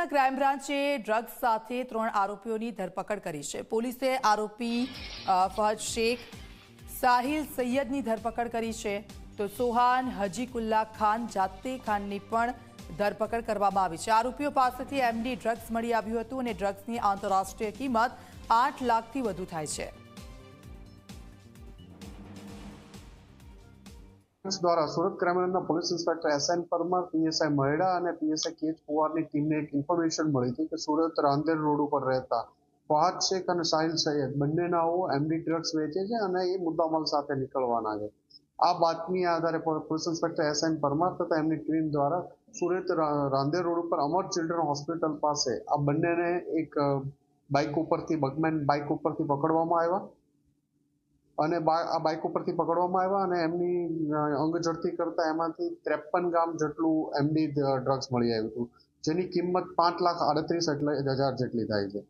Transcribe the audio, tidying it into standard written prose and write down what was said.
સુરતના crime બ્રાન્ચે drugs સાથે 3 આરોપીઓની ધરપકડ કરી છે। પોલીસે આરોપી ફહદ શેખ, સાહિલ સૈયદની ધરપકડ કરી છે, તો સોહાન હજીકુલ્લા ખાન જાતે ખાનની પણ ધરપકડ કરવામાં આવી છે। આરોપીઓ પાસેથી એમડી ડ્રગ્સ મળી આવ્યું હતું અને ડ્રગ્સની આંતરરાષ્ટ્રીય કિંમત 8 લાખથી વધુ થાય છે। દ્વારા સુરત ક્રાઇમના police inspector SN Parmar, PSI Maheda અને પીએસઆઈ કેચ કુવારની ટીમને એક ઇન્ફોર્મેશન મળી હતી કે સુરત રાંદેર રોડ ઉપર રહેતા ફહાદ શેખ અને સાહિલ સૈયદ બંનેનાઓ એમડી ડ્રગ્સ વેચે છે અને એ મુદ્દામાલ સાથે નીકળવાના છે। આ બાતમી આધારે પોલીસ ઇન્સ્પેક્ટર SN પરમાર તથા એમની ટીમ દ્વારા સુરત રાંદેર રોડ ઉપર અમર ચિલ્ડ્રન હોસ્પિટલ પાસે આ બંનેને એક બાઇક ઉપરથી બગમેન બાઇક ઉપરથી પકડવામાં આવ્યા અને આ બાઇક ઉપરથી પકડવામાં આવ્યા અને એમની અંગ ઝડપી કરતા એમાંથી 53 ગ્રામ જેટલું એમડી ડ્રગ્સ મળી આવ્યું હતું, જેની કિંમત 5,38,000 જેટલી થાય છે।